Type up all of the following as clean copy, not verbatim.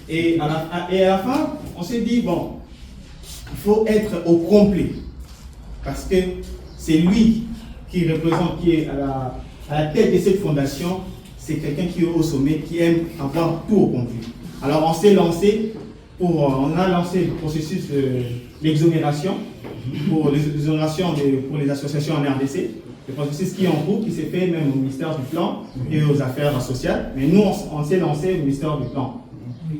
Et à la fin, on s'est dit, bon, il faut être au complet. Parce que c'est lui qui représente, qui est à la tête de cette fondation. C'est quelqu'un qui est au sommet, qui aime avoir tout au complet. Alors on s'est lancé, on a lancé le processus de l'exonération, pour les associations en RDC. Le processus qui est en cours, qui s'est fait même au ministère du Plan et aux Affaires sociales. Mais nous, on s'est lancé au ministère du Plan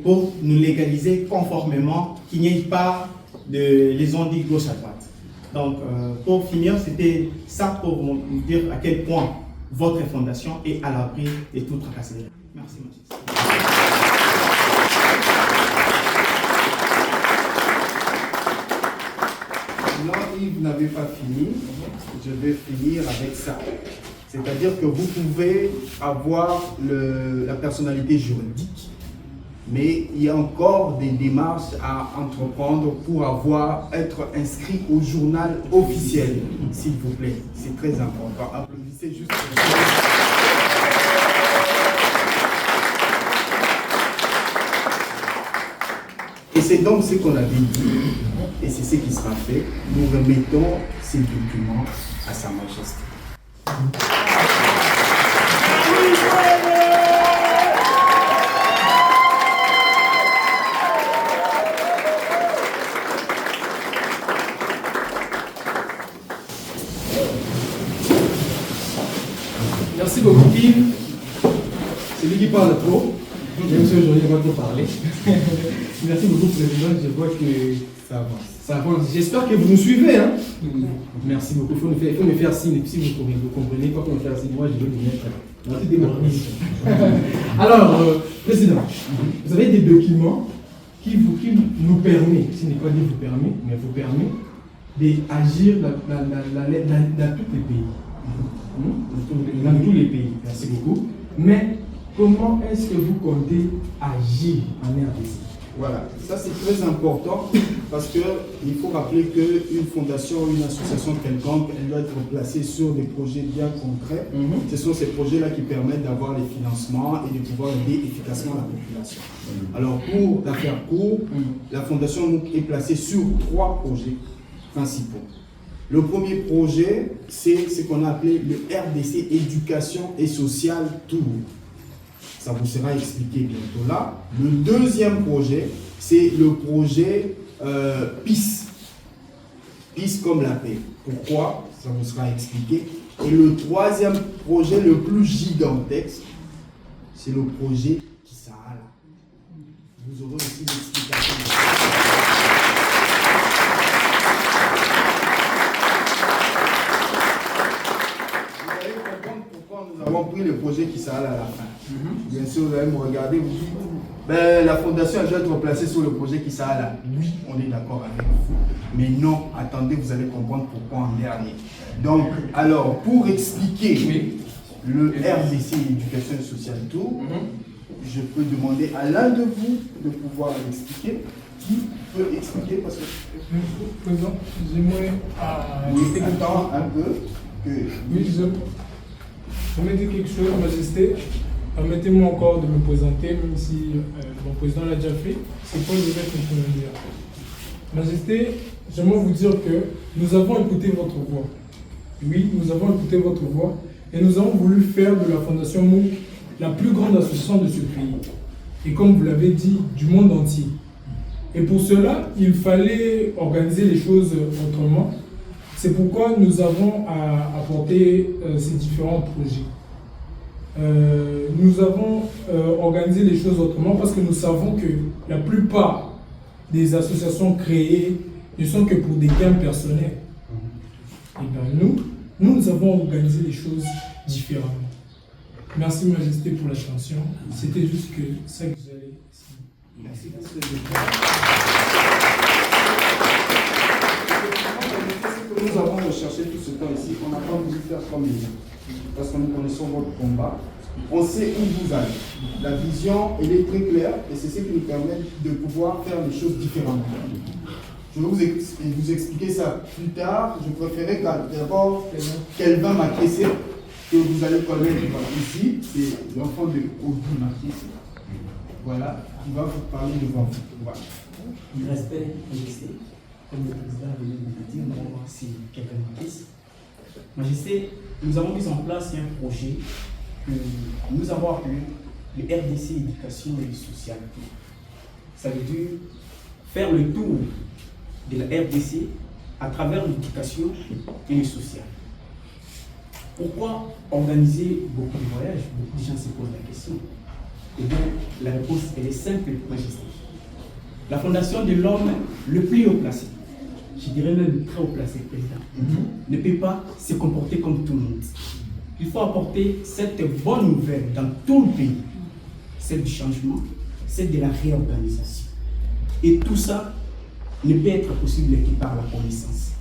pour nous légaliser conformément, qu'il n'y ait pas de les ondes gauche à droite. Donc, pour finir, c'était ça pour vous dire à quel point votre fondation est à l'abri de toute tracasserie. Merci, Mathis. Non, Yves n'avait pas fini. Je vais finir avec ça. C'est-à-dire que vous pouvez avoir la personnalité juridique, mais il y a encore des démarches à entreprendre pour être inscrit au journal officiel, s'il vous plaît. C'est très important. Applaudissez juste. Et c'est donc ce qu'on avait dit, et c'est ce qui sera fait. Nous remettons ces documents à Sa Majesté. Merci beaucoup, Yves. C'est lui qui parle trop. Même si aujourd'hui, il va trop parler. Merci beaucoup, Président. Je vois que ça avance. Ça avance. J'espère que vous nous suivez. Hein? Merci beaucoup. Il faut me faire signe. Si vous comprenez pas comment faire signe, moi, je vais vous mettre dans toutes les mission. Alors, Président, vous avez des documents qui nous permettent, ce n'est pas dit vous permet, mais vous permet d'agir dans tous les pays. Dans tous les pays. Merci beaucoup. Mais comment est-ce que vous comptez agir en RDC? Voilà, ça c'est très important parce qu'il faut rappeler qu'une fondation ou une association quelconque, elle doit être placée sur des projets bien concrets. Ce sont ces projets-là qui permettent d'avoir les financements et de pouvoir aider efficacement la population. Alors pour la faire court, la fondation est placée sur 3 projets principaux. Le premier projet, c'est ce qu'on a appelé le RDC Éducation et Sociale Tour. Ça vous sera expliqué bientôt là. Le deuxième projet, c'est le projet PIS. PIS comme la paix. Pourquoi? Ça vous sera expliqué. Et le troisième projet, le plus gigantesque, c'est le projet Kisala. Vous aurez aussi l'explication. Nous avons pris le projet qui s'arrête à la fin. Bien sûr, vous allez me regarder, vous dites, ben, la fondation doit être placée sur le projet qui s'arrête là. Oui, on est d'accord avec vous. Mais non, attendez, vous allez comprendre pourquoi en dernier. Donc, alors, pour expliquer le RDC Éducation et Sociale Tour, je peux demander à l'un de vous de pouvoir l'expliquer. Qui peut expliquer parce que... Président, j'aimerais... attends un peu. Oui, je vais dire quelque chose, Majesté. Permettez-moi encore de me présenter, même si mon président l'a déjà fait. C'est pas le fait que je peux dire. Majesté, j'aimerais vous dire que nous avons écouté votre voix. Oui, nous avons écouté votre voix et nous avons voulu faire de la Fondation MOOC la plus grande association de ce pays. Et comme vous l'avez dit, du monde entier. Et pour cela, il fallait organiser les choses autrement. C'est pourquoi nous avons apporté ces différents projets. Nous avons organisé les choses autrement parce que nous savons que la plupart des associations créées ne sont que pour des gains personnels. Et bien nous avons organisé les choses différemment. Merci Majesté pour l'attention. C'était juste que ça que j'allais dire. Merci. Nous avons recherché tout ce temps ici, on n'a pas voulu faire comme les autres, parce que nous connaissons votre combat, on sait où vous allez. La vision, elle est très claire, et c'est ce qui nous permet de pouvoir faire les choses différemment. Je vais vous expliquer ça plus tard. Je préférais d'abord Kelvin Makessé, que vous allez connaître ici, c'est l'enfant de Ogi Makessé. voilà, qui va vous parler devant vous. Voilà. Respect, Majesté, comme le président venait de le dire, moi, c'est quelqu'un de plus. Majesté, nous avons mis en place un projet que nous avons appelé le RDC Éducation et Sociale. Ça veut dire faire le tour de la RDC à travers l'éducation et le social. Pourquoi organiser beaucoup de voyages? Beaucoup de gens se posent la question. Eh bien, la réponse, elle est simple, Majesté. La fondation de l'homme le plus haut placé, je dirais même très haut placé, président, ne peut pas se comporter comme tout le monde. Il faut apporter cette bonne nouvelle dans tout le pays, celle du changement, celle de la réorganisation. Et tout ça ne peut être possible que par la connaissance,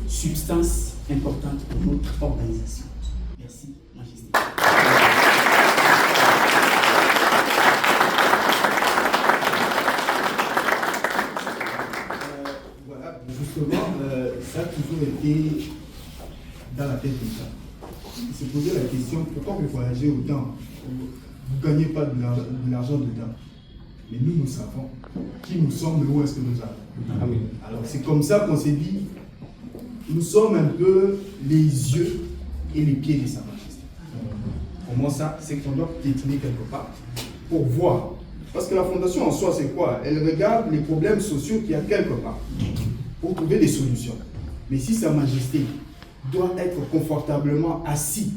substance importante pour notre organisation. Merci, Majesté. Voilà, justement, ça a toujours été dans la tête des gens. Ils se posaient la question, pourquoi vous voyagez autant? Vous ne gagnez pas de l'argent dedans. Mais nous savons qui nous sommes et où est-ce que nous allons. Ah oui. Alors c'est comme ça qu'on s'est dit, nous sommes un peu les yeux et les pieds de Sa Majesté. Comment ça? C'est qu'on doit piétiner quelque part pour voir. Parce que la fondation en soi, c'est quoi? Elle regarde les problèmes sociaux qu'il y a quelque part pour trouver des solutions. Mais si Sa Majesté doit être confortablement assis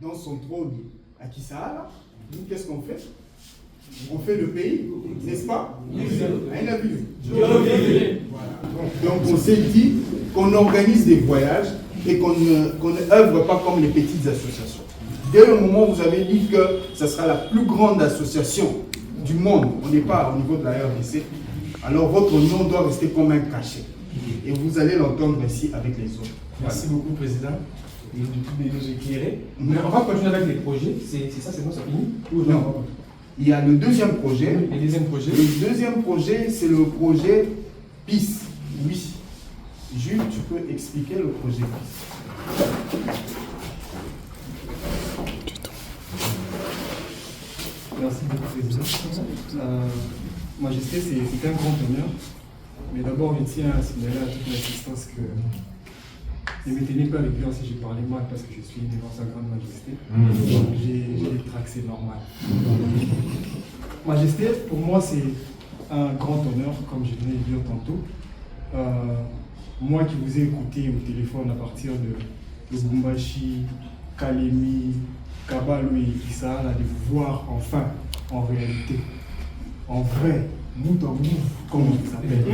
dans son trône à Kissaala, nous, qu'est-ce qu'on fait? On fait le pays, n'est-ce pas? Voilà. Donc on s'est dit qu'on organise des voyages et qu'on ne œuvre pas comme les petites associations. Dès le moment où vous avez dit que ce sera la plus grande association du monde, on n'est pas au niveau de la RDC, alors votre nom doit rester comme un cachet. Et vous allez l'entendre ici avec les autres. Merci beaucoup, Président. Et du coup, de nous éclairer. Mais on va continuer avec les projets. C'est ça, c'est bon, ça finit? Non. Il y a le deuxième projet. Le deuxième projet. Le deuxième projet, c'est le projet PIS. Oui. Jules, tu peux expliquer le projet PIS. Merci beaucoup, Président. Majesté, c'est un grand honneur. Mais d'abord, je tiens à signaler à toute l'assistance que ne me tenez pas avec lui si je parlais mal parce que je suis devant sa grande majesté. Donc j'ai des tracts, c'est normal. Majesté, pour moi, c'est un grand honneur, comme je venais de dire tantôt. Moi qui vous ai écouté au téléphone à partir de Lubumbashi, Kalemi, Kabalo et Kissaala, de vous voir enfin en réalité, en vrai, bout en bout, comme on vous appelle.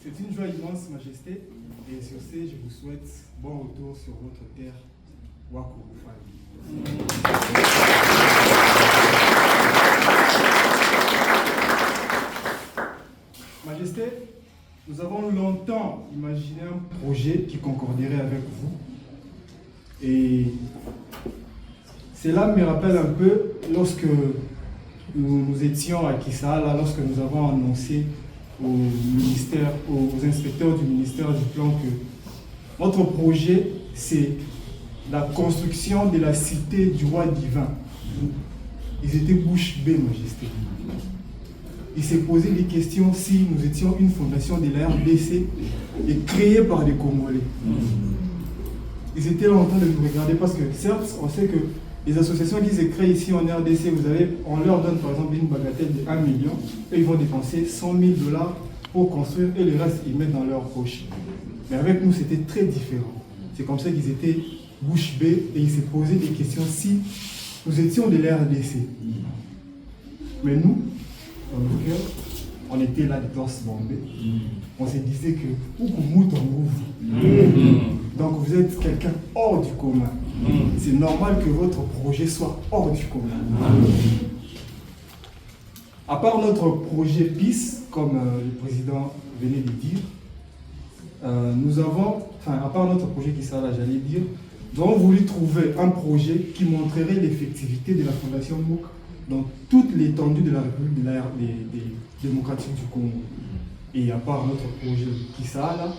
C'est une joie immense, Majesté, et sur ce, je vous souhaite bon retour sur votre terre, Wakurufani. Majesté, nous avons longtemps imaginé un projet qui concorderait avec vous. Et cela me rappelle un peu lorsque nous étions à Kissaala, lorsque nous avons annoncé aux inspecteurs du ministère du Plan que notre projet, c'est la construction de la cité du roi divin. Ils étaient bouche bée, Majesté. Il s'est posé des questions si nous étions une fondation de la RDC et créée par des Congolais. Ils étaient là en train de nous regarder parce que certes, on sait que les associations qui se créent ici en RDC, on leur donne par exemple une bagatelle de 1 million et ils vont dépenser 100 000 $ pour construire et le reste ils mettent dans leur poche. Mais avec nous, c'était très différent. C'est comme ça qu'ils étaient bouche bée et ils se posaient des questions si nous étions de la RDC. Mais nous, dans nos cœurs, on était là de torse bombé. On se disait que Oukoumou donc vous êtes quelqu'un hors du commun. C'est normal que votre projet soit hors du commun. À part notre projet PIS, comme le président venait de dire, nous avons, à part notre projet qui sera là, j'allais dire, nous avons voulu trouver un projet qui montrerait l'effectivité de la Fondation MOOC dans toute l'étendue de la République démocratique du Congo. Et à part notre projet qui sera là,